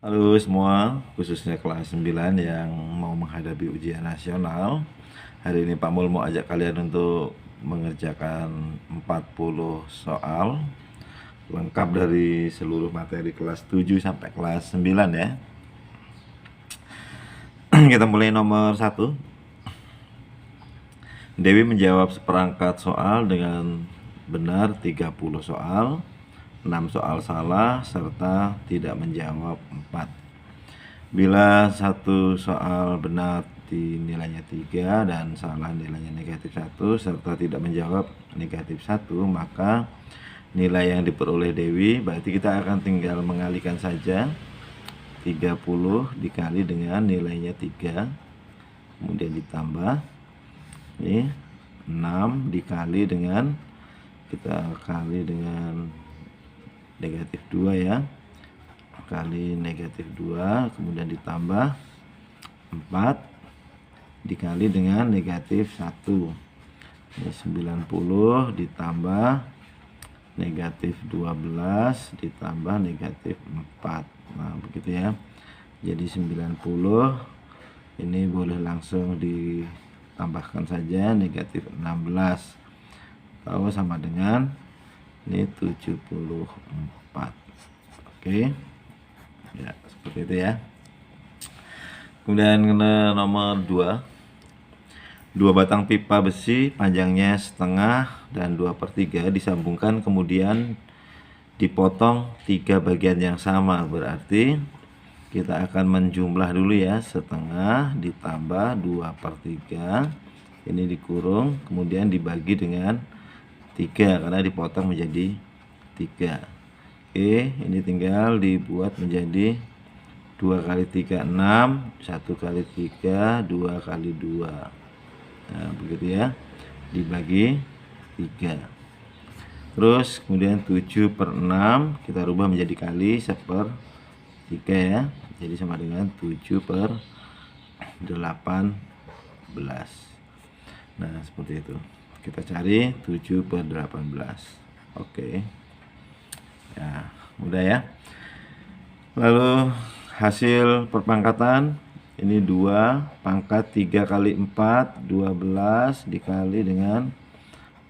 Halo semua, khususnya kelas 9 yang mau menghadapi ujian nasional. Hari ini Pak Mul mau ajak kalian untuk mengerjakan 40 soal lengkap dari seluruh materi kelas 7 sampai kelas 9 ya. Kita mulai nomor 1. Dewi menjawab seperangkat soal dengan benar 30 soal, 6 soal salah, serta tidak menjawab 4. Bila satu soal benar nilainya 3 dan salah nilainya negatif 1 serta tidak menjawab negatif 1, maka nilai yang diperoleh Dewi berarti kita akan tinggal mengalihkan saja 30 dikali dengan nilainya 3, kemudian ditambah ini 6 dikali dengan, kita kali dengan negatif 2 ya, kali negatif 2, kemudian ditambah 4 dikali dengan negatif 1. Ini 90 ditambah negatif 12 ditambah negatif 4. Nah begitu ya. Jadi 90 ini boleh langsung ditambahkan saja negatif 16 atau sama dengan ini 74. Oke ya, seperti itu ya. Kemudian nomor 2, 2 batang pipa besi panjangnya setengah dan 2/3 disambungkan kemudian dipotong 3 bagian yang sama. Berarti kita akan menjumlah dulu ya, setengah ditambah 2/3 ini dikurung kemudian dibagi dengan 3 karena dipotong menjadi 3. Oke, ini tinggal dibuat menjadi 2 kali 3 6, 1 kali 3 2 kali 2. Nah begitu ya, dibagi 3. Terus kemudian 7/6 kita rubah menjadi kali 1/3 ya, jadi sama dengan 7/18. Nah seperti itu, kita cari 7/18. Oke ya, mudah ya. Lalu hasil perpangkatan ini 2 pangkat 3 kali 4 12 dikali dengan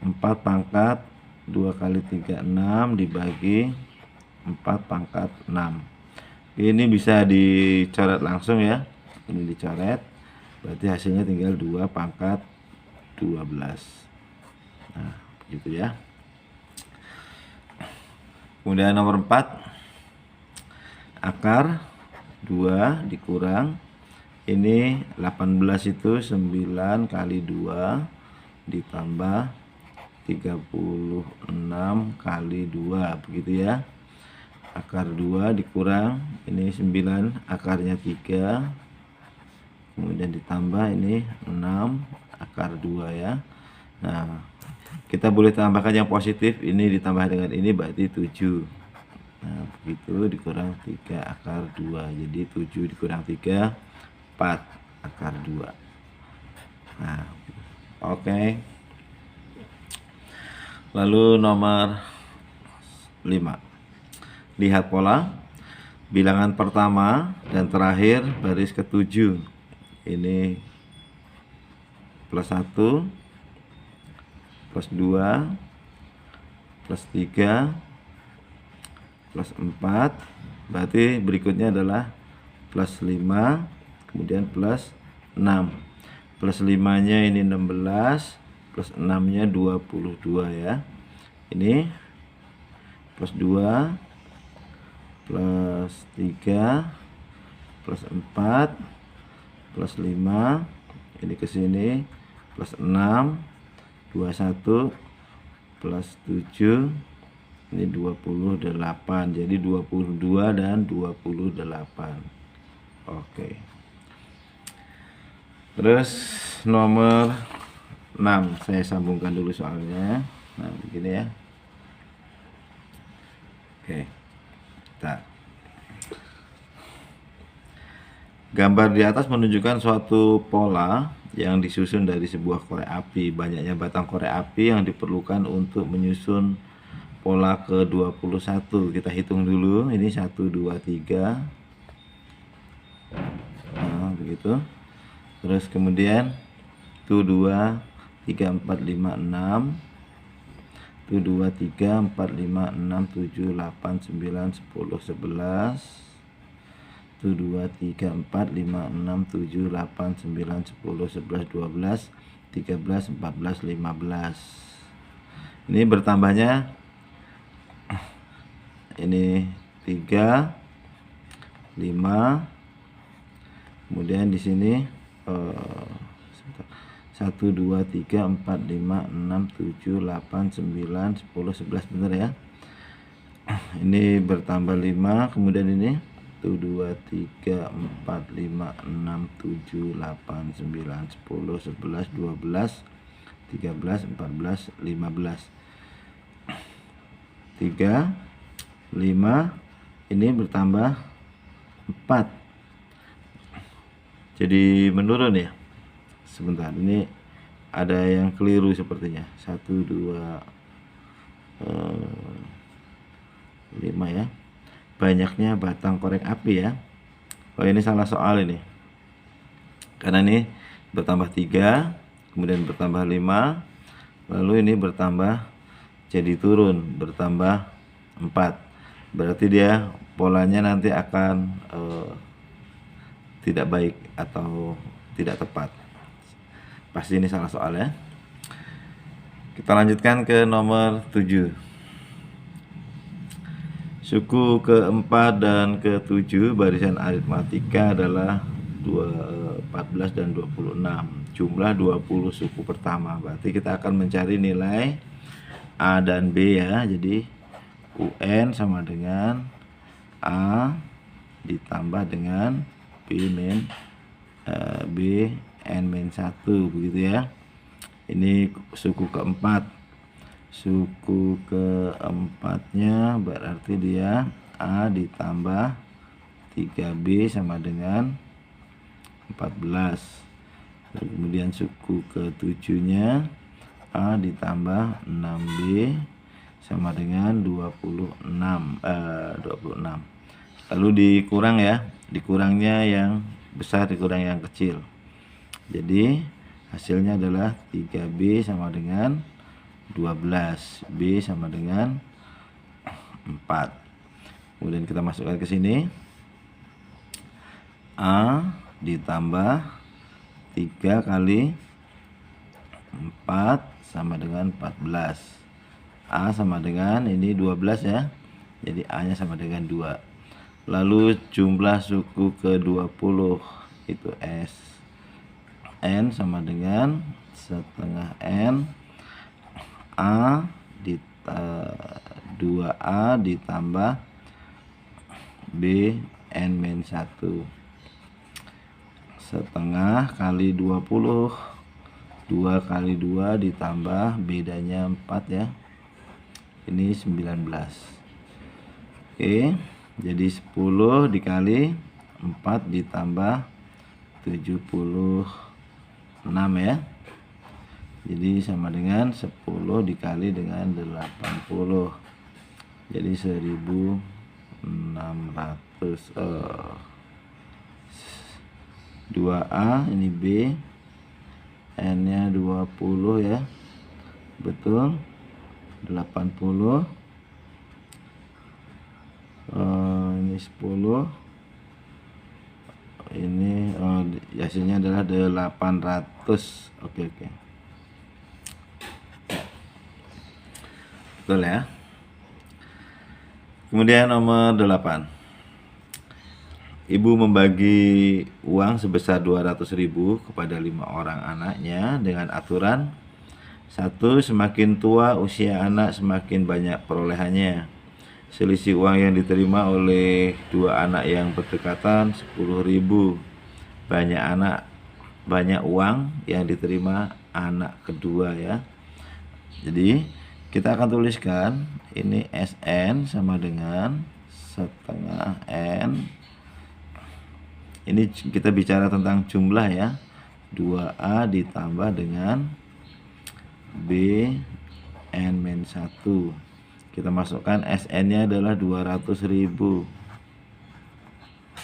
4 pangkat 2 kali 3 6 dibagi 4 pangkat 6. Ini bisa dicoret langsung ya, ini dicoret berarti hasilnya tinggal 2 pangkat 12. Nah begitu ya. Kemudian nomor 4, akar 2 dikurang ini 18 itu 9 kali 2 ditambah 36 kali 2 begitu ya. Akar 2 dikurang ini 9 akarnya 3 kemudian ditambah ini 6 akar 2 ya. Nah kita boleh tambahkan yang positif, ini ditambah dengan ini berarti 7. Nah begitu dikurang 3 akar 2, jadi 7 dikurang 3 4 akar 2. Nah oke. Lalu nomor 5, lihat pola bilangan pertama dan terakhir baris ke-7 ini plus 1 plus 2 plus 3 plus 4, berarti berikutnya adalah plus 5 kemudian plus 6. Plus 5 nya ini 16 plus 6 nya 22 ya. Ini plus 2 plus 3 plus 4 plus 5 ini ke sini plus 6 21 plus 7 ini 28, jadi 22 dan 28. Oke. Terus nomor 6 saya sambungkan dulu soalnya. Nah begini ya. Oke, kita gambar di atas menunjukkan suatu pola yang disusun dari sebuah korek api. Banyaknya batang korek api yang diperlukan untuk menyusun pola ke-21. Kita hitung dulu, ini 1 2 3 begitu. Terus kemudian tuh 2 3 4 5 6, tuh 2 3 4 5 6 7 8 9 10 11, tuh 2 3 4 5 6 7 8 9 10 11 12 13 14 15. Ini bertambahnya ini 3 5, kemudian di sini 1 2 3 4 5 6 7 8 9 10 11, bener ya. Ini bertambah 5, kemudian ini tuh 2 3 4 5 6 7 8 9 10 11 12 13 14 15. 3 5, ini bertambah 4, jadi menurun ya. Sebentar, ini ada yang keliru sepertinya. 1 2 5 ya, banyaknya batang korek api ya. Oh, ini salah soal ini, karena ini bertambah 3, kemudian bertambah 5, lalu ini bertambah jadi turun, bertambah 4. Berarti dia polanya nanti akan tidak baik atau tidak tepat. Pasti ini salah soal ya. Kita lanjutkan ke nomor 7. Suku keempat dan ke-7 barisan aritmatika adalah 14 dan 26. Jumlah 20 suku pertama. Berarti kita akan mencari nilai A dan B ya. Jadi UN sama dengan A ditambah dengan B N-1, begitu ya. Ini suku keempat. Suku keempatnya berarti dia A ditambah 3B sama dengan 14. Kemudian suku ke-7-nya A ditambah 6B sama dengan 26. Lalu dikurang ya, dikurangnya yang besar dikurang yang kecil. Jadi hasilnya adalah 3B sama dengan 12, B sama dengan 4. Kemudian kita masukkan ke sini. A ditambah 3 kali 4 sama dengan 14. A sama dengan ini 12 ya. Jadi A-nya sama dengan 2. Lalu jumlah suku ke-20 itu S N sama dengan setengah N A 2A ditambah B N-1 setengah kali 20, 2 kali 2 ditambah bedanya 4 ya, ini 19. Oke, jadi 10 dikali 4 ditambah 76 ya. Jadi sama dengan 10 dikali dengan 80. Jadi 1600. 2A ini B, N-nya 20 ya. Betul. 80. Ini 10. Ini hasilnya adalah 800. Oke. Betul ya. Kemudian nomor 8. Ibu membagi uang sebesar 200.000 kepada 5 orang anaknya dengan aturan: 1. Semakin tua usia anak semakin banyak perolehannya. Selisih uang yang diterima oleh 2 anak yang berdekatan 10.000. Banyak uang yang diterima anak kedua ya. Jadi kita akan tuliskan ini SN sama dengan setengah N. Ini kita bicara tentang jumlah ya. 2A ditambah dengan B N-1. Kita masukkan SN-nya adalah 200.000.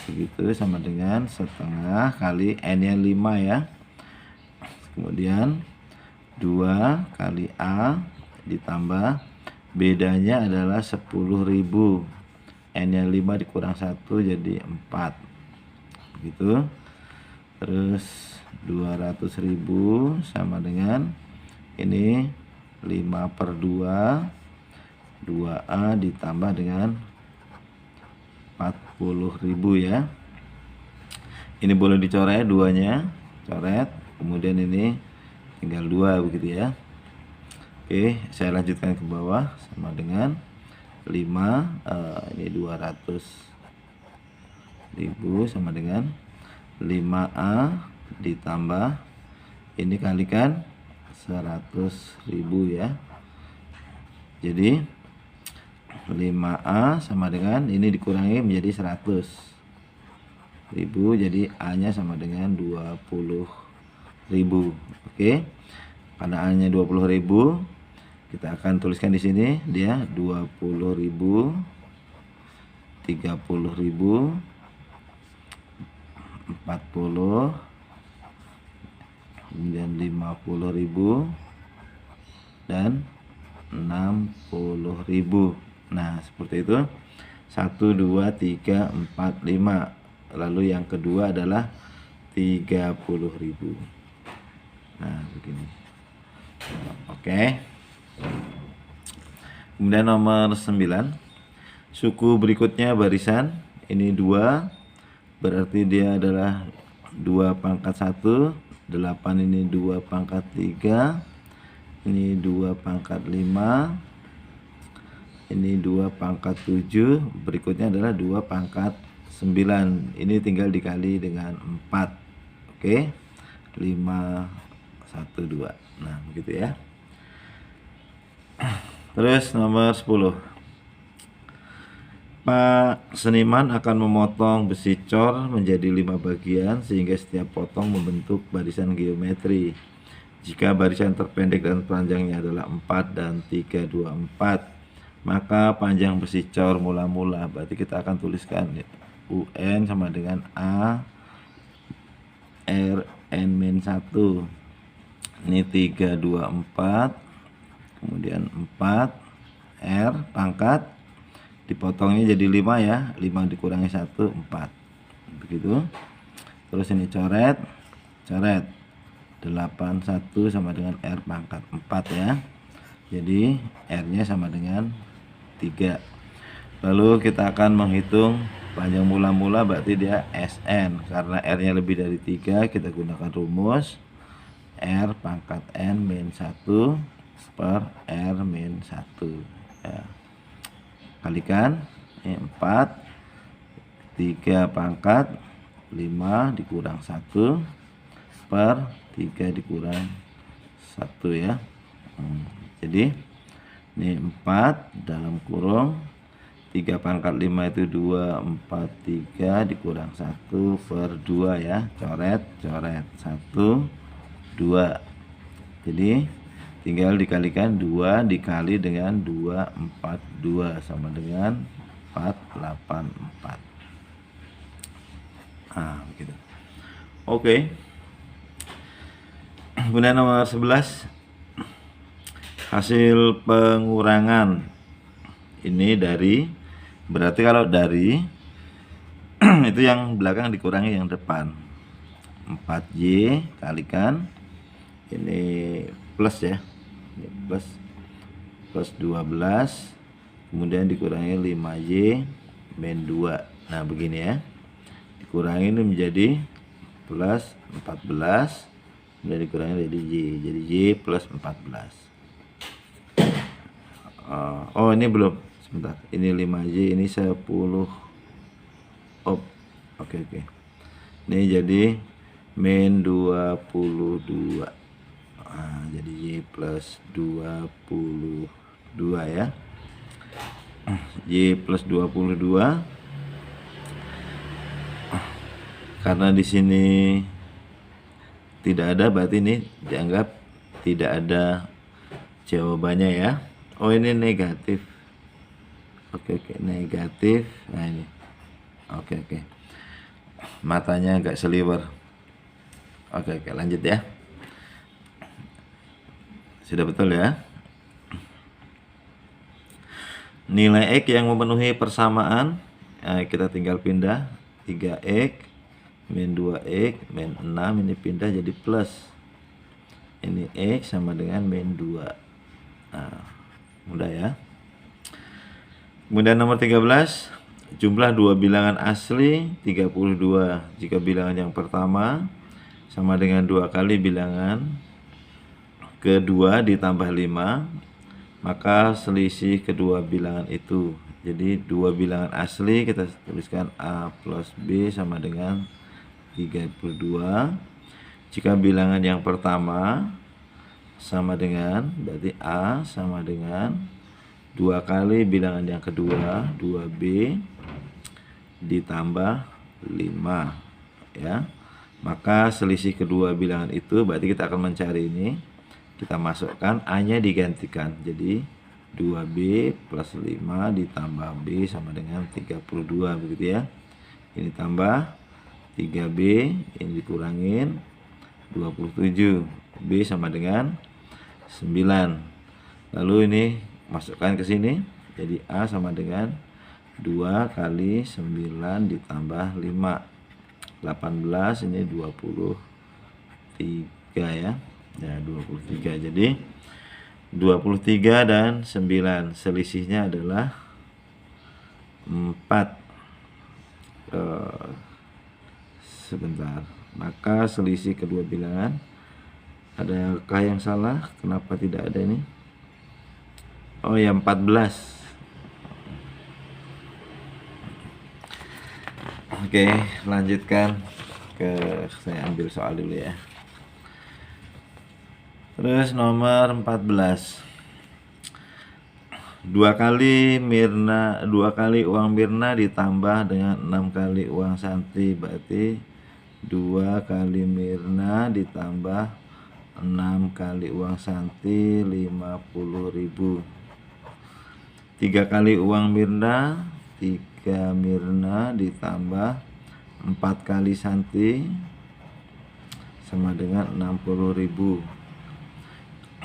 begitu, sama dengan setengah kali N nya 5 ya. Kemudian 2 kali A ditambah bedanya adalah 10.000, N nya 5 dikurang 1 jadi 4 begitu. Terus 200.000 sama dengan ini 5/2, 2A ditambah dengan 40.000 ya. Ini boleh dicoret duanya, coret, kemudian ini tinggal 2 begitu ya. Oke, saya lanjutkan ke bawah, sama dengan 5 ini 200.000 sama dengan 5A ditambah ini kalikan 100.000 ya. Jadi 5A sama dengan ini dikurangi menjadi 100.000, jadi A nya sama dengan 20.000. Oke, karena A nya 20.000, kita akan tuliskan di sini dia 20.000, 30.000, 40, kemudian 50.000 dan 60.000. Nah, seperti itu. 1 2 3 4 5. Lalu yang kedua adalah 30.000. Nah, begini. Oke. Kemudian nomor 9. Suku berikutnya barisan. Ini 2. Berarti dia adalah 2 pangkat 1. 8 ini 2 pangkat 3. Ini 2 pangkat 5. Ini 2 pangkat 7. Berikutnya adalah 2 pangkat 9. Ini tinggal dikali dengan 4. Oke. 5, 1, 2. Nah, begitu ya. Terus nomor 10. Pak seniman akan memotong besi cor menjadi 5 bagian sehingga setiap potong membentuk barisan geometri. Jika barisan terpendek dan panjangnya adalah 4 dan 3, 2, 4, maka panjang besi cor mula-mula, berarti kita akan tuliskan UN sama dengan A R N-1. Ini 3, 2, 4, kemudian 4 R pangkat, dipotongnya jadi 5 ya, 5 dikurangi 1, 4 begitu. Terus ini coret 81 sama dengan R pangkat 4 ya, jadi R nya sama dengan 3. Lalu kita akan menghitung panjang mula-mula, berarti dia SN. Karena R nya lebih dari 3, kita gunakan rumus R pangkat N min 1 per R min 1 ya. Kalikan ini 4, 3 pangkat 5 dikurang 1 per 3 dikurang 1 ya. Jadi ini 4 dalam kurung 3 pangkat 5 itu 2, 4, 3 dikurang 1 per 2 ya. Coret 1, 2. Jadi tinggal dikalikan 2 dikali dengan 242 sama dengan 484. Nah, begitu. Oke. Kemudian nomor 11. Hasil pengurangan ini dari, berarti kalau dari itu yang belakang dikurangi yang depan. 4Y kalikan ini plus ya, ini plus 12, kemudian dikurangi 5Y min 2. Nah, begini ya, dikurangi ini menjadi plus 14, kemudian dikurangi jadi Y, jadi Y plus 14. Oh, ini belum, sebentar, ini 5Y, ini 10. Oh, oke. Ini jadi min 22. Nah, jadi Y plus 22 ya. Y plus 22. Karena di sini tidak ada, berarti ini dianggap tidak ada jawabannya ya. Oh, ini negatif. Oke, negatif. Nah, ini. Oke. matanya agak seliwer. Oke, lanjut ya. Sudah betul ya. Nilai X yang memenuhi persamaan, kita tinggal pindah 3X min 2X min 6, ini pindah jadi plus. Ini X sama dengan min 2. Nah, mudah ya. Kemudian nomor 13, jumlah dua bilangan asli 32 jika bilangan yang pertama sama dengan 2 kali bilangan kedua ditambah 5, maka selisih kedua bilangan itu. Jadi dua bilangan asli kita tuliskan A plus B sama dengan 32. Jika bilangan yang pertama sama dengan, berarti A sama dengan 2 kali bilangan yang kedua 2B ditambah 5 ya. Maka selisih kedua bilangan itu berarti kita akan mencari ini. Kita masukkan A-nya digantikan. Jadi 2B plus 5 ditambah B sama dengan 32 begitu ya. Ini tambah 3B, ini dikurangin 27. B sama dengan 9. Lalu ini masukkan ke sini. Jadi A sama dengan 2 kali 9 ditambah 5. 18, ini 23 ya. Ya, 23. Jadi 23 dan 9 selisihnya adalah 4. Sebentar. Maka selisih kedua bilangan, adakah yang salah? Kenapa tidak ada ini? Oh ya, 14. Oke, lanjutkan saya ambil soal dulu ya. Terus nomor 14. 2 kali uang Mirna ditambah dengan 6 kali uang Santi, berarti 2 kali Mirna ditambah 6 kali uang Santi 50.000. 3 kali uang Mirna, 3 Mirna ditambah 4 kali Santi sama dengan 60.000.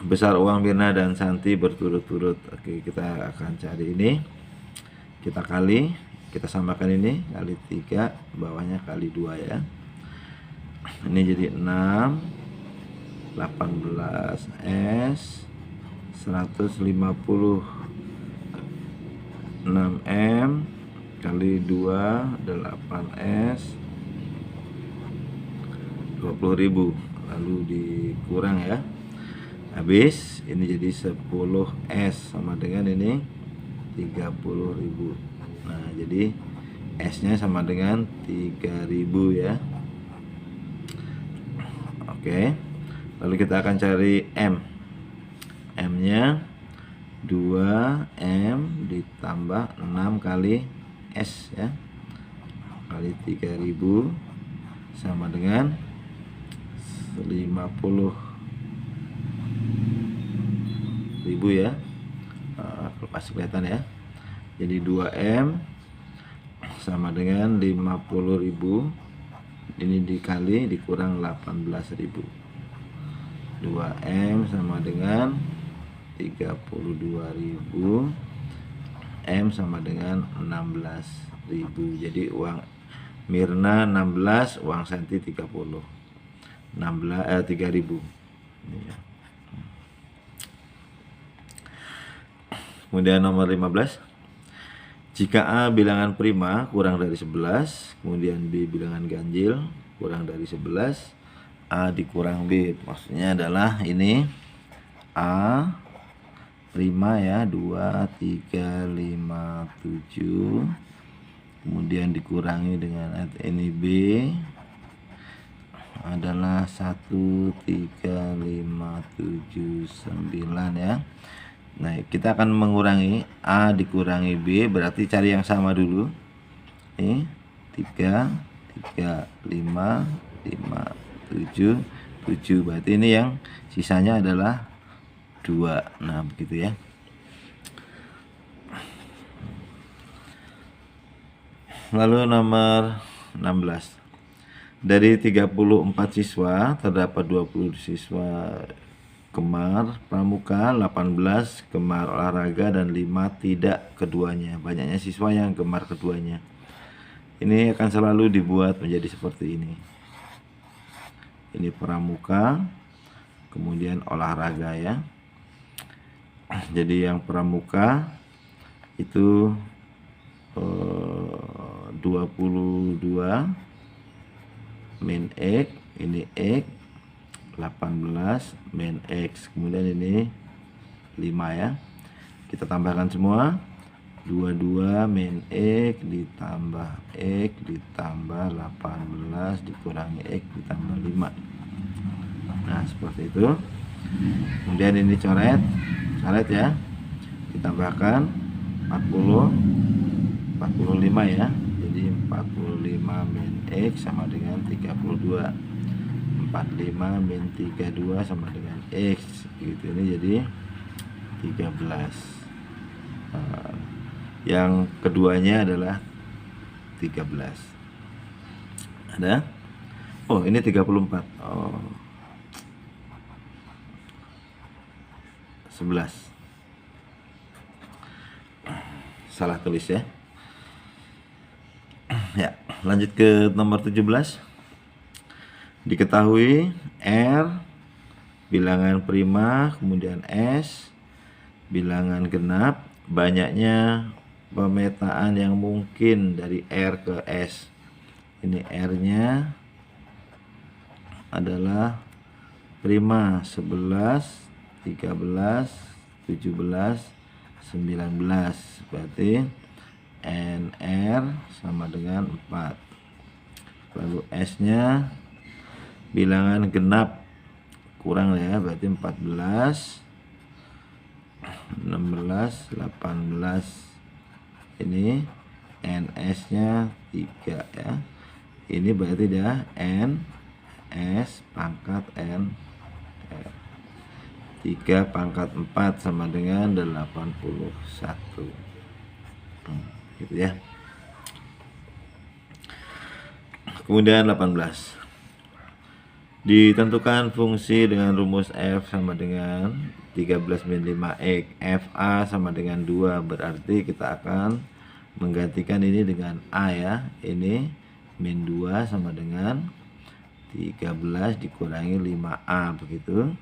Besar uang Mirna dan Santi berturut-turut. Oke, kita akan cari ini. Kita kali, kita samakan ini kali 3, bawahnya kali 2 ya. Ini jadi 6 18S 150. 6M kali 2 8S 20.000. Lalu dikurang ya. Habis ini jadi 10S sama dengan ini 30.000. Nah, jadi S-nya sama dengan 3.000 ya. Oke. Lalu kita akan cari M. M-nya 2M ditambah 6 kali S ya. Kali 3.000 sama dengan 50.000 ya. Masih kelihatan ya. Jadi 2M sama dengan 50.000. Ini dikali dikurang 18.000. 2M sama dengan 32.000. M sama dengan 16.000. Jadi uang Mirna 16, uang Santi 30. 3.000. Ya. Kemudian nomor 15. Jika A bilangan prima kurang dari 11, kemudian B bilangan ganjil kurang dari 11, A dikurang B. Maksudnya adalah ini A prima ya, 2, 3, 5, 7. Kemudian dikurangi dengan ini B adalah 1, 3, 5, 7, 9 ya. Nah, kita akan mengurangi A dikurangi B, berarti cari yang sama dulu. Ini 3, 3, 5, 5, 7, 7. Berarti ini yang sisanya adalah 2. Nah, begitu ya. Lalu nomor 16. Dari 34 siswa terdapat 20 siswa gemar pramuka, 18 gemar olahraga, dan 5 tidak keduanya. Banyaknya siswa yang gemar keduanya. Ini akan selalu dibuat menjadi seperti ini. Ini pramuka, kemudian olahraga ya. Jadi yang pramuka itu 22 min X, ini X 18 min X, kemudian ini 5 ya. Kita tambahkan semua, 22 min X ditambah X ditambah 18 dikurangi X ditambah 5. Nah seperti itu. Kemudian ini coret ya, ditambahkan 45 ya, jadi 45 min X sama dengan 32, 45 min 32 sama dengan X gitu. Ini jadi 13. Yang keduanya adalah 13. Ada? Oh ini 34. Oh 11. Salah tulis ya. Ya, lanjut ke nomor 17. Diketahui R bilangan prima, kemudian S bilangan genap, banyaknya pemetaan yang mungkin dari R ke S. Ini R-nya adalah prima 11, 13, 17, 19, berarti NR sama dengan 4. Lalu S nya bilangan genap kurang ya, berarti 14, 16, 18. Ini NS nya 3 ya. Ini berarti dia NS pangkat N 3 pangkat 4 sama dengan 81. Gitu ya. Kemudian 18. Ditentukan fungsi dengan rumus F sama dengan 13 min 5X. FA sama dengan 2, berarti kita akan menggantikan ini dengan A ya. Ini min 2 sama dengan 13 dikurangi 5A begitu.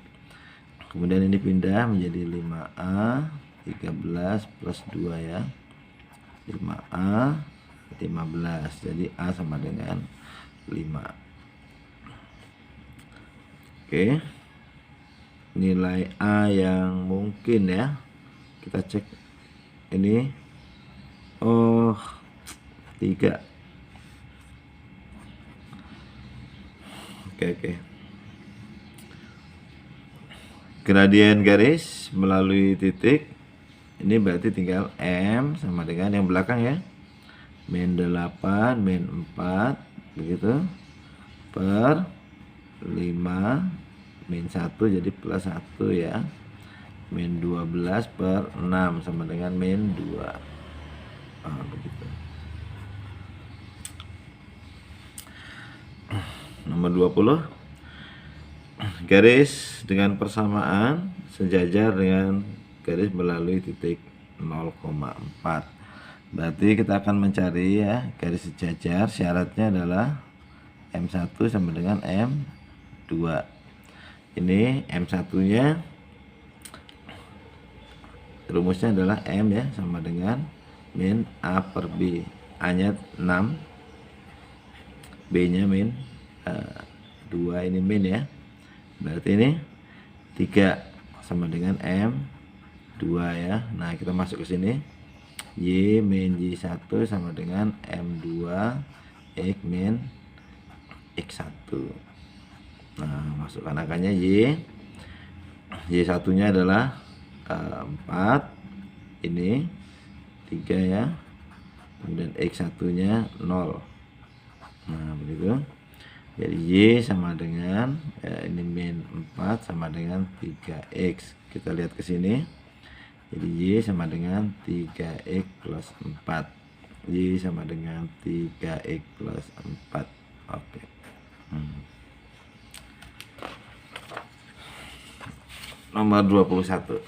Kemudian ini pindah menjadi 5A 13 plus 2 ya, 5A 15, jadi A sama dengan 5. Oke, nilai A yang mungkin ya, kita cek ini. Oh 3. Oke. Gradien garis melalui titik, ini berarti tinggal M sama dengan yang belakang ya, min 8 min 4 begitu per 5 min 1 jadi plus 1 ya, min 12 per 6 sama dengan min 2. Begitu. Nomor 20. Garis dengan persamaan sejajar dengan garis melalui titik 0,4. Berarti kita akan mencari ya garis sejajar, syaratnya adalah M1 sama dengan M2. Ini M1 nya rumusnya adalah M ya sama dengan min A per B. A nya 6, B nya min 2, ini min ya. Berarti ini 3 sama dengan M2 ya. Nah, kita masuk ke sini. Y min Y1 sama dengan M2 X min X1. Nah, masukkan angkanya Y1 nya adalah 4, ini 3 ya. Kemudian X1 nya 0. Nah, begitu. Jadi Y sama dengan ini min 4 sama dengan 3X. Kita lihat ke sini. Jadi Y sama dengan 3X plus 4. Y sama dengan 3X plus 4. Oke. nomor 21.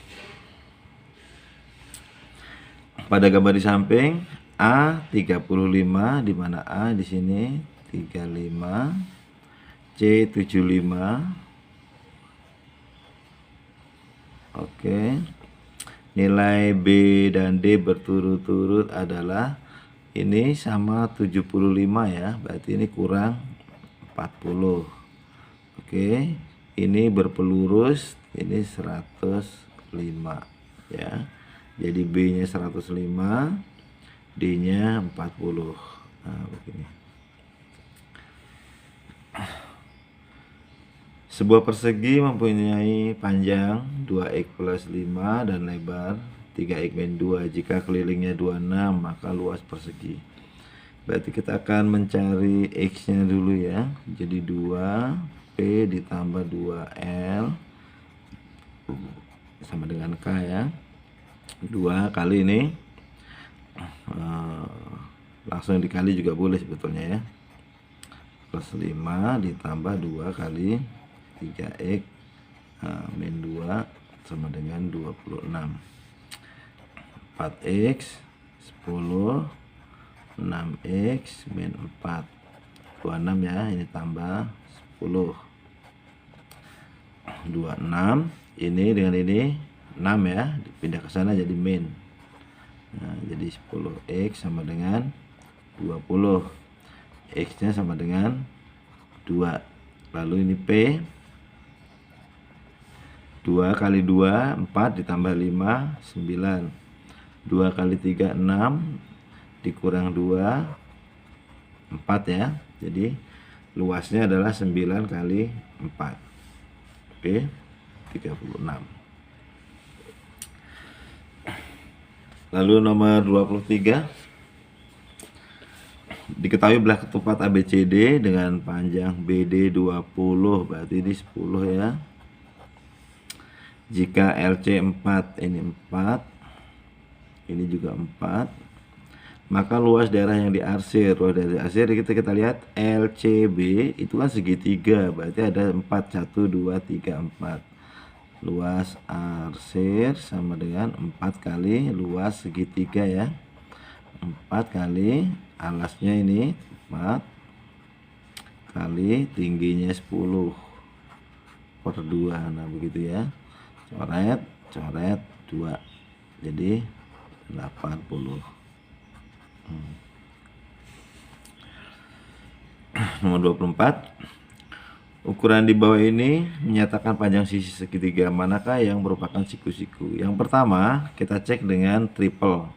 Pada gambar di samping A 35, di mana A di sini 35, C 75. Oke. Nilai B dan D berturut-turut adalah ini sama 75 ya, berarti ini kurang 40. Oke, ini berpelurus, ini 105 ya. Jadi B-nya 105, D-nya 40. Nah, begini. Sebuah persegi mempunyai panjang 2x plus 5 dan lebar 3x min 2. Jika kelilingnya 26, maka luas persegi. Berarti kita akan mencari x-nya dulu ya. Jadi 2P ditambah 2L sama dengan K ya. 2 kali ini langsung dikali juga boleh sebetulnya ya. Plus 5 ditambah 2 kali 3x min 2 sama dengan 26. 4x 10, 6x min 4, 26 ya, ini tambah 10, 26, ini dengan ini 6 ya, dipindah ke sana jadi min. Nah, jadi 10x sama dengan 20, x nya sama dengan 2. Lalu ini P, 2 kali 2 4 ditambah 5 9, 2 kali 3 6 dikurang 2 4 ya. Jadi luasnya adalah 9 kali 4, P 36. Lalu nomor 23, diketahui belah ketupat ABCD dengan panjang BD 20, berarti ini 10 ya. Jika LC 4, ini 4, ini juga 4, maka luas daerah yang diarsir, luas daerah diarsir kita lihat LCB itu kan segitiga, berarti ada 4, 1 2 3 4. Luas arsir sama dengan 4 kali luas segitiga ya. 4 kali alasnya ini 4 kali tingginya 10 per 2. Nah begitu ya, coret coret 2, jadi 80. Nomor 24, ukuran di bawah ini menyatakan panjang sisi segitiga manakah yang merupakan siku-siku. Yang pertama kita cek dengan triple,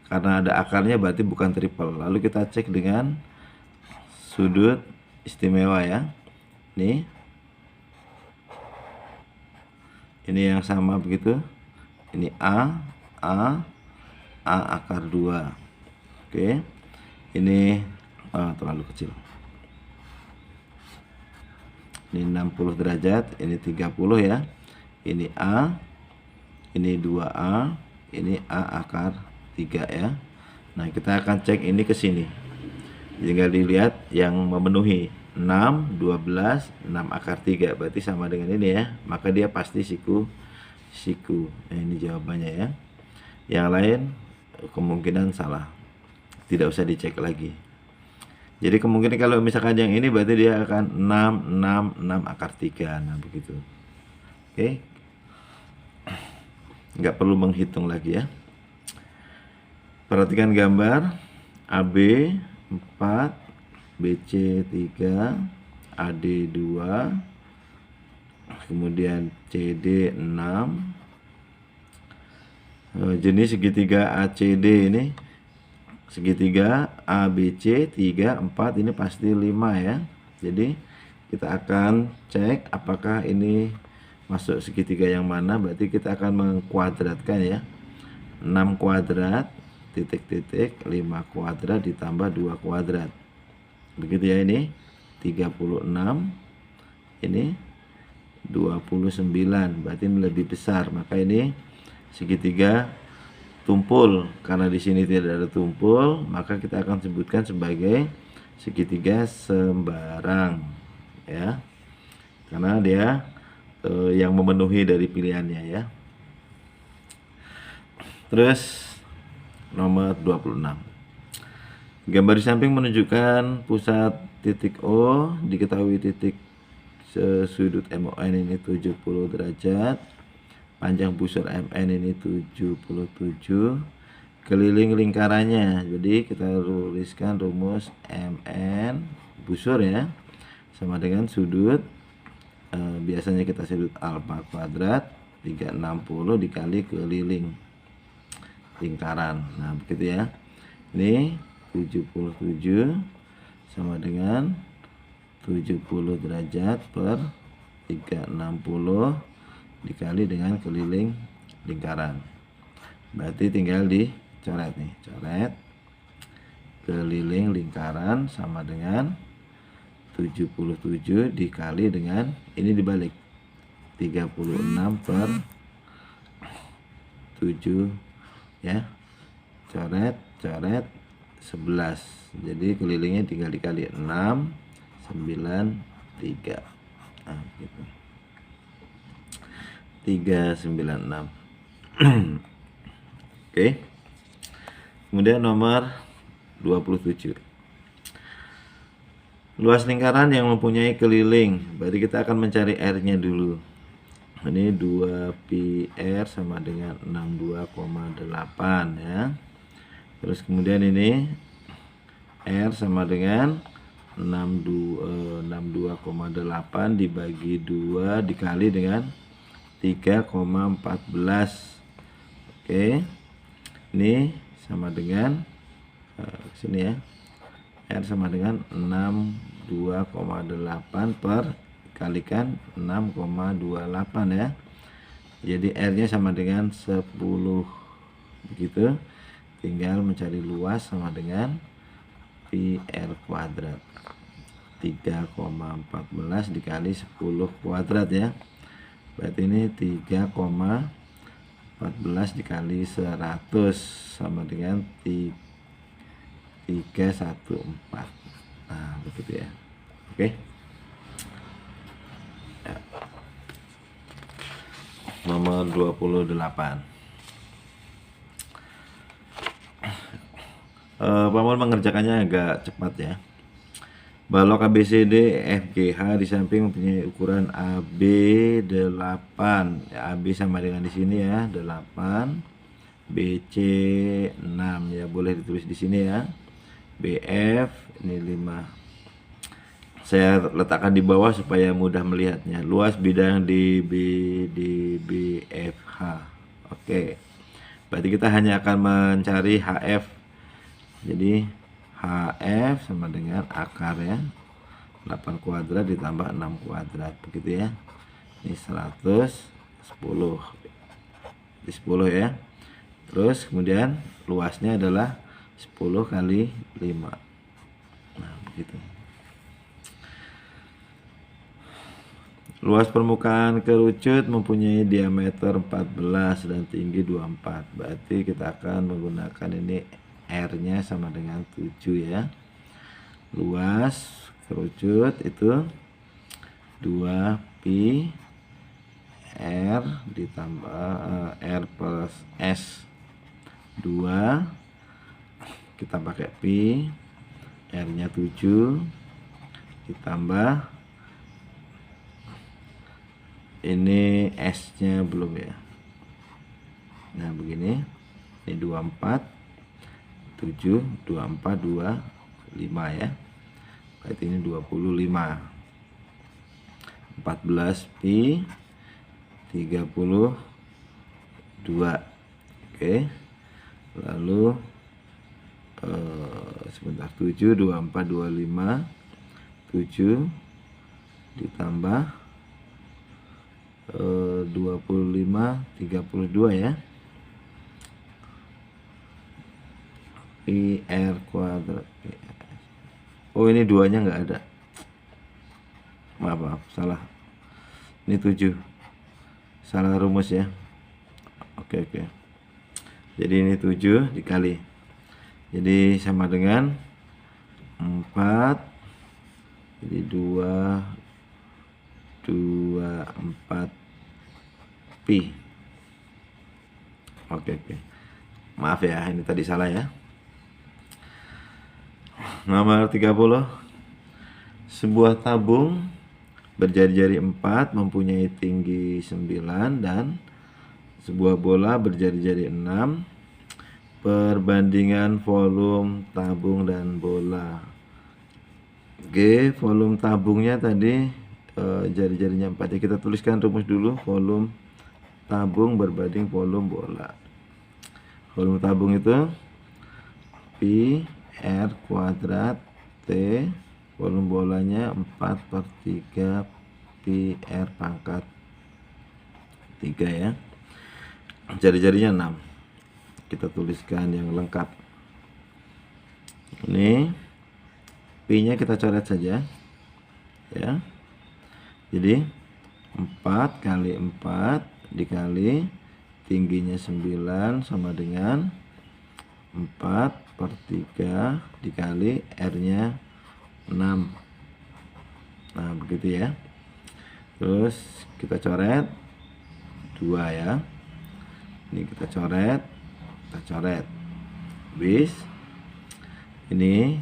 karena ada akarnya berarti bukan triple. Lalu kita cek dengan sudut istimewa ya. Ini yang sama begitu. Ini A akar 2. Oke. Ini terlalu kecil. Ini 60 derajat, ini 30 ya. Ini A, ini 2A, ini A akar 3 ya. Nah, kita akan cek ini ke sini. Tinggal dilihat yang memenuhi 6, 12, 6 akar 3, berarti sama dengan ini ya. Maka dia pasti siku. Nah, ini jawabannya ya. Yang lain kemungkinan salah. Tidak usah dicek lagi. Jadi kemungkinan kalau misalkan yang ini berarti dia akan 6 akar 3. Nah begitu. Oke. Nggak perlu menghitung lagi ya. Perhatikan gambar AB 4, BC 3, AD 2, kemudian CD 6. Jenis segitiga ACD ini segitiga ABC 3, 4, ini pasti 5 ya. Jadi kita akan cek apakah ini masuk segitiga yang mana. Berarti kita akan mengkuadratkan ya. 6 kuadrat titik-titik 5 kuadrat ditambah 2 kuadrat. Begitu ya, ini 36, ini 29, berarti ini lebih besar. Maka ini segitiga tumpul. Karena di sini tidak ada tumpul, maka kita akan sebutkan sebagai segitiga sembarang ya. Karena dia yang memenuhi dari pilihannya ya. Terus nomor 26. Gambar di samping menunjukkan pusat titik O, diketahui titik sudut MON ini 70 derajat, panjang busur MN ini 77, keliling lingkarannya. Jadi kita tuliskan rumus MN busur ya, sama dengan sudut, biasanya kita sudut alfa kuadrat 360 dikali keliling lingkaran. Nah begitu ya. Ini 77 sama dengan 70 derajat per 360 dikali dengan keliling lingkaran. Berarti tinggal dicoret nih, coret keliling lingkaran sama dengan 77 dikali dengan, ini dibalik, 36 per 7 ya, coret 11, jadi kelilingnya tinggal dikali 6, 93. Nah gitu, 396. Oke. Kemudian nomor 27. Luas lingkaran yang mempunyai keliling, berarti kita akan mencari R-nya dulu. Ini 2πr sama dengan 62,8 ya. Terus kemudian ini R sama dengan 62,8 dibagi 2 dikali dengan 3,14. Oke. Ini sama dengan sini ya. R sama dengan 62,8 per kalikan 6,28 ya. Jadi R-nya sama dengan 10. Begitu. Tinggal mencari luas sama dengan pi R kuadrat. 3,14 dikali 10 kuadrat ya. Berarti ini 3,14 dikali 100 sama dengan 314. Nah begitu ya. Oke. Ya. Nomor 28. Paman mengerjakannya agak cepat ya. Balok ABCD FGH di samping mempunyai ukuran AB 8. Ya, AB sama dengan di sini ya, 8. BC 6 ya, boleh ditulis di sini ya. BF ini 5. Saya letakkan di bawah supaya mudah melihatnya. Luas bidang DBFH. Oke. Berarti kita hanya akan mencari HF. Jadi HF sama dengan akar ya, 8 kuadrat ditambah 6 kuadrat begitu ya. Ini 110 di 10 ya. Terus kemudian luasnya adalah 10 kali 5. Nah begitu. Luas permukaan kerucut mempunyai diameter 14 dan tinggi 24. Berarti kita akan menggunakan ini R-nya sama dengan 7 ya. Luas kerucut itu 2π R ditambah R plus S 2, kita pakai pi, R-nya 7 ditambah ini S-nya belum ya. Nah begini, ini 24 7, 24, 2, 5 ya. Berarti ini 25. 14π 32. Oke. Lalu sebentar, 7, 24, 25, 7 ditambah 25, 32 ya. PR kuadrat. Oh ini duanya nggak ada, maaf salah, ini 7, salah rumus ya. Oke. Jadi ini 7 dikali, jadi sama dengan 4, jadi 2 24 pi. Oke. Maaf ya, ini tadi salah ya. Nomor 30. Sebuah tabung berjari-jari 4 mempunyai tinggi 9 dan sebuah bola berjari-jari 6. Perbandingan volume tabung dan bola. Oke, volume tabungnya tadi jari-jarinya 4 ya. Kita tuliskan rumus dulu. Volume tabung berbanding volume bola. Volume tabung itu pi R kuadrat T, volume bolanya 4/3 pi R pangkat 3 ya. Jari-jarinya 6. Kita tuliskan yang lengkap. Ini pi-nya kita coret saja ya. Jadi 4 kali 4 dikali tingginya 9 sama dengan 4/3 dikali R-nya 6. Nah, begitu ya. Terus kita coret 2 ya. Ini kita coret. Bis. Ini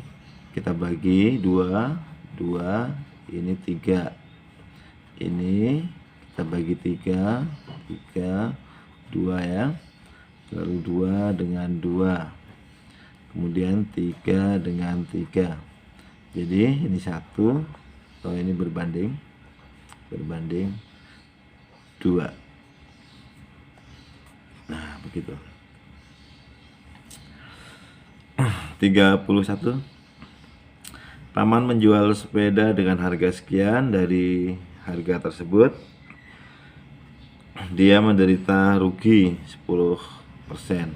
kita bagi 2, ini 3. Ini kita bagi 3, 2 ya. Lalu 2 dengan 2. Kemudian 3 dengan 3. Jadi ini 1, atau ini berbanding 2. Nah, begitu. 31. Paman menjual sepeda dengan harga sekian. Dari harga tersebut dia menderita rugi 10%.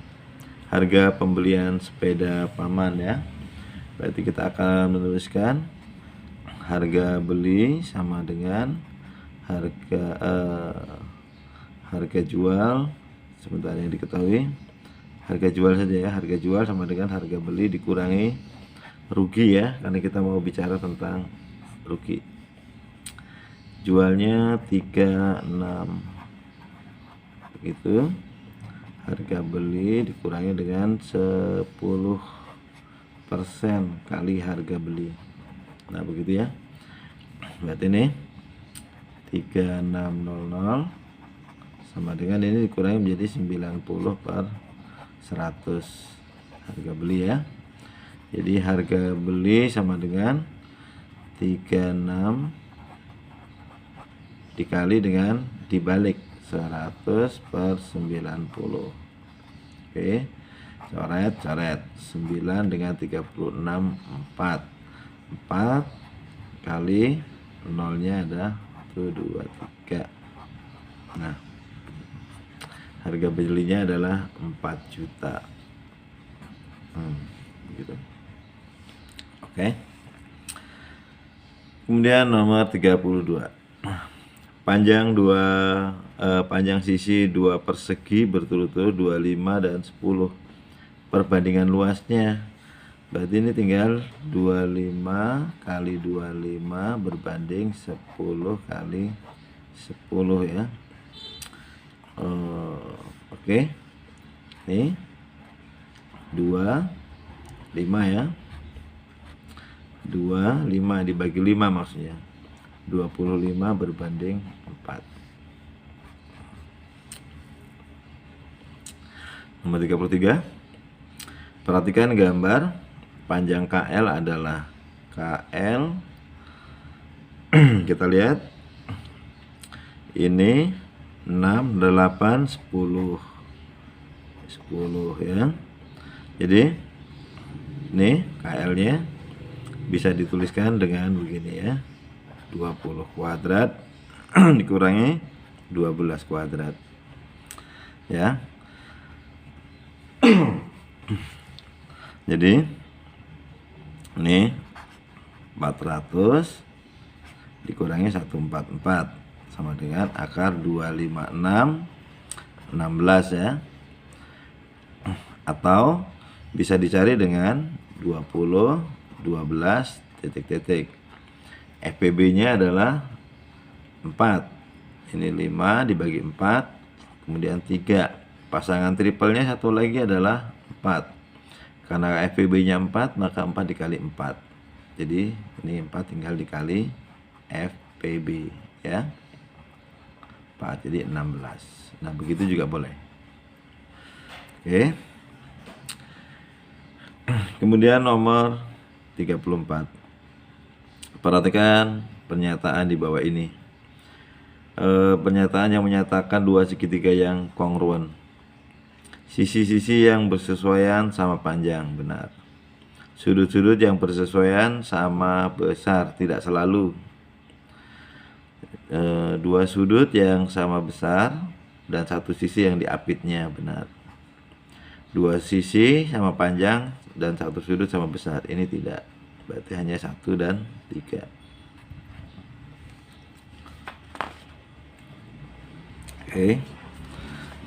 Harga pembelian sepeda paman ya. Berarti kita akan menuliskan harga beli sama dengan harga jual. Sebentar, yang diketahui harga jual saja ya. Harga jual sama dengan harga beli dikurangi rugi ya, karena kita mau bicara tentang rugi. Jualnya 36 begitu. Harga beli dikurangi dengan 10% kali harga beli. Nah, begitu ya. Berarti ini 3600 sama dengan ini dikurangi menjadi 90/100 harga beli ya. Jadi harga beli sama dengan 36 dikali dengan dibalik 100/90. Oke, coret 9 dengan 36 4 kali nolnya ada 1, 2, 3. Nah, harga belinya adalah 4 juta. Gitu. Oke. Kemudian nomor 32. Panjang sisi 2 persegi berturut-turut 25 dan 10. Perbandingan luasnya. Berarti ini tinggal 25 kali 25 berbanding 10 kali 10 ya. Oke. Ini 2 5 ya. 25 dibagi 5 maksudnya 25 berbanding 4. Nomor 33. Perhatikan gambar. Panjang KL adalah KL. Kita lihat ini 6, 8, 10 ya. Jadi ini KL nya bisa dituliskan dengan begini ya, 20 kuadrat dikurangi 12 kuadrat ya. Jadi ini 400 dikurangi 144 sama dengan akar 256 16 ya. Atau bisa dicari dengan 20 12 titik-titik. FPB nya adalah 4. Ini 5 dibagi 4, kemudian 3. Pasangan triplenya satu lagi adalah 4. Karena FPB-nya 4, maka 4 dikali 4. Jadi ini 4 tinggal dikali FPB ya. 4, jadi 16. Nah, begitu juga boleh. Oke. Kemudian nomor 34. Perhatikan pernyataan di bawah ini. Pernyataan yang menyatakan dua segitiga yang kongruen. Sisi-sisi yang bersesuaian sama panjang, benar. Sudut-sudut yang bersesuaian sama besar, tidak selalu. Dua sudut yang sama besar dan satu sisi yang diapitnya, benar. Dua sisi sama panjang dan satu sudut sama besar, ini tidak. Berarti hanya 1 dan 3. Oke.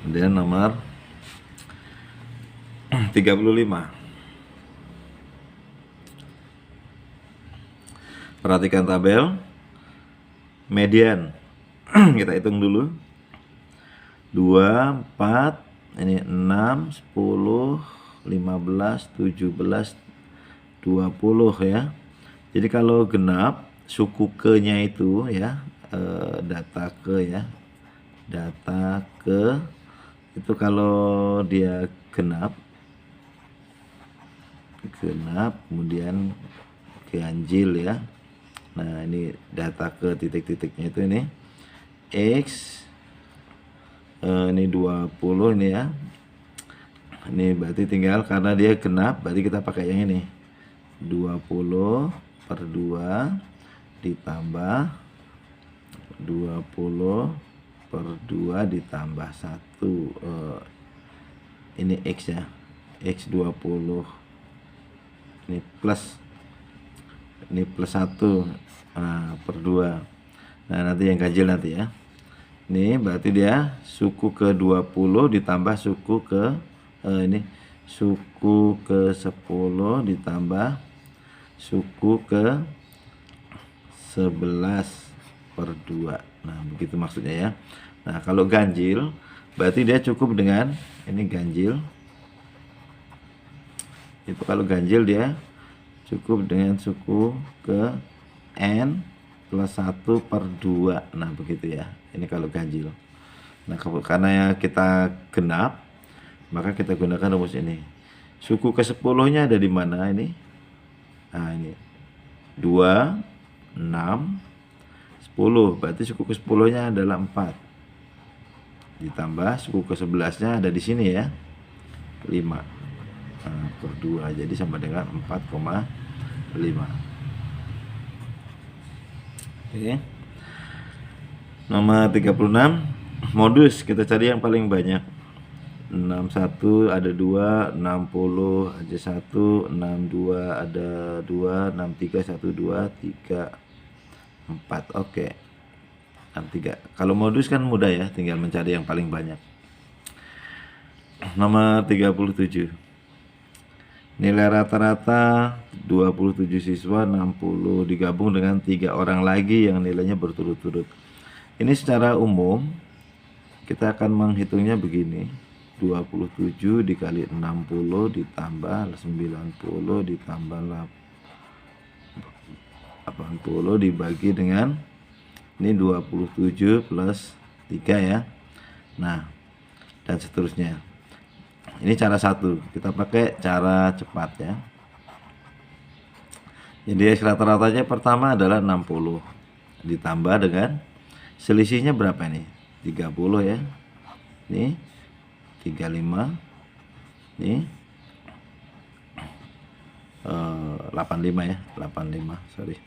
Kemudian nomor 35. Perhatikan tabel median. Kita hitung dulu. 2, 4, ini 6, 10, 15, 17, 20 ya. Jadi kalau genap, suku ke-nya itu ya, data ke ya. Data ke itu kalau dia genap kemudian ganjil ya. Nah, ini data ke titik-titiknya itu ini X, ini 20 ini ya. Ini berarti tinggal karena dia genap, berarti kita pakai yang ini 20 per 2 ditambah 20 per 2 ditambah 1, ini X ya, X 20, ini plus 1, per 2. Nah, nanti yang ganjil nanti ya. Ini berarti dia suku ke 20 ditambah suku ke ini suku ke 10 ditambah suku ke 11 per 2. Nah, begitu maksudnya ya. Nah, kalau ganjil berarti dia cukup dengan ini ganjil. Itu kalau ganjil dia cukup dengan suku ke N plus 1 per 2. Nah, begitu ya. Ini kalau ganjil. Nah, karena kita genap, maka kita gunakan rumus ini. Suku ke 10-nya ada di mana ini? Nah, ini 2, 6, 10. Berarti suku ke 10-nya adalah 4. Ditambah suku ke 11-nya ada di sini ya, 5. Per 2, jadi sama dengan 4,5. Oke. Nomor 36, modus kita cari yang paling banyak. 61 ada 2, 60 aja 1, 62 ada 2, 63 1 2 3 4. Oke. 63. Kalau modus kan mudah ya, tinggal mencari yang paling banyak. Nomor 37. Nilai rata-rata 27 siswa 60 digabung dengan 3 orang lagi yang nilainya berturut-turut. Ini secara umum kita akan menghitungnya begini. 27 dikali 60 ditambah 90 ditambah 80 dibagi dengan ini 27 plus 3 ya. Nah, dan seterusnya. Ini cara satu, kita pakai cara cepat ya. Jadi rata-ratanya pertama adalah 60 ditambah dengan selisihnya berapa nih? 30 ya. Ini 35. Ini 85 ya, 85, sorry.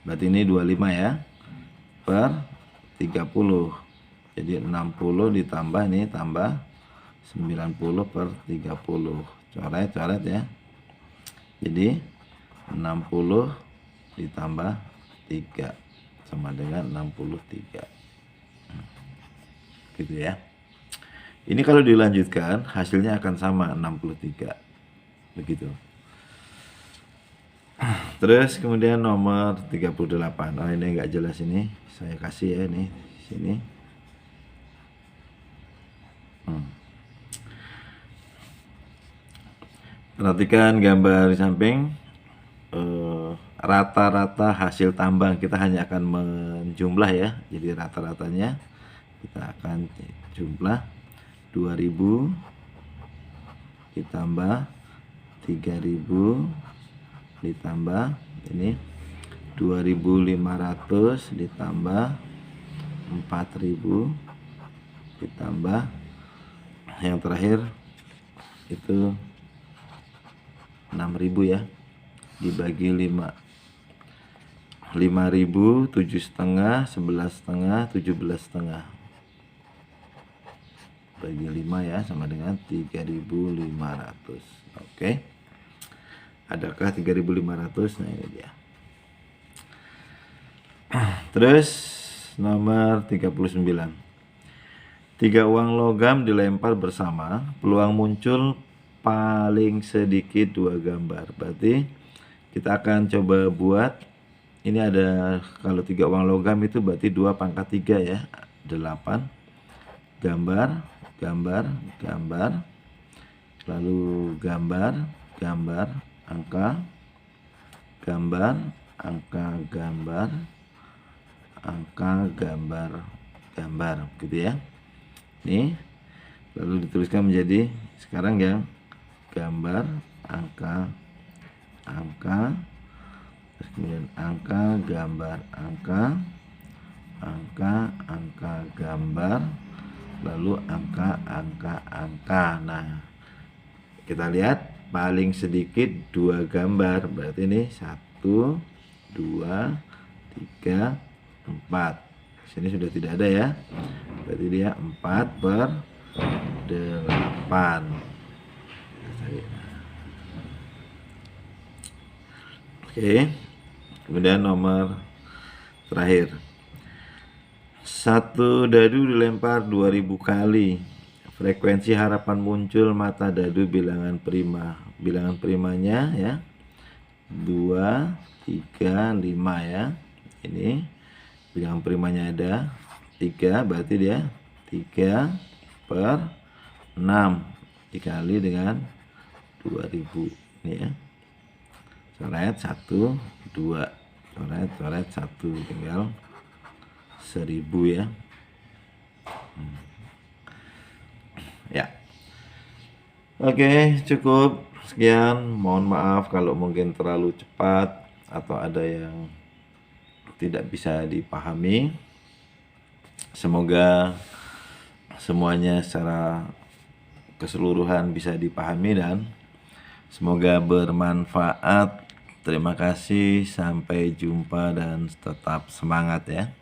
Berarti ini 25 ya per 30. Jadi 60 ditambah ini tambah 90 per 30. Coret-coret ya. Jadi 60 ditambah 3 sama dengan 63. Gitu ya. Ini kalau dilanjutkan hasilnya akan sama 63. Begitu. Terus kemudian nomor 38. Oh, ini nggak jelas ini. Saya kasih ya ini sini. Perhatikan gambar di samping. Rata-rata hasil tambang kita hanya akan menjumlah ya. Jadi rata-ratanya kita akan jumlah 2000 ditambah 3000 ditambah ini 2500 ditambah 4000 ditambah yang terakhir itu 6000 ya, dibagi 5000 7,5 11,5 17,5 bagi 5 ya, sama dengan 3500. Oke, adakah 3500? Nah, ini dia. Terus nomor 39. 3 uang logam dilempar bersama, peluang muncul paling sedikit 2 gambar. Berarti kita akan coba buat, ini ada, kalau 3 uang logam itu berarti 2 pangkat 3 ya, 8 gambar, gambar, gambar, lalu gambar, gambar, angka, gambar, angka, gambar, angka, gambar, gambar, gitu ya. Ini lalu dituliskan menjadi sekarang yang gambar, angka, angka, terus kemudian angka, gambar, angka, angka, angka, gambar, lalu angka, angka, angka. Nah, kita lihat paling sedikit 2 gambar, berarti ini 1 2 3 4. Sini sudah tidak ada ya, berarti dia 4/8. Oke, kemudian nomor terakhir, 1 dadu dilempar 2000 kali, frekuensi harapan muncul mata dadu bilangan prima. Bilangan primanya ya 2 3 5 ya. Ini bilangan primanya ada 3, berarti dia 3/6 dikali dengan 2000 ini ya. Coret 1 2, coret 1, tinggal 1000 ya. Ya. Oke, cukup sekian. Mohon maaf kalau mungkin terlalu cepat atau ada yang tidak bisa dipahami. Semoga semuanya secara keseluruhan bisa dipahami dan semoga bermanfaat. Terima kasih, sampai jumpa dan tetap semangat ya.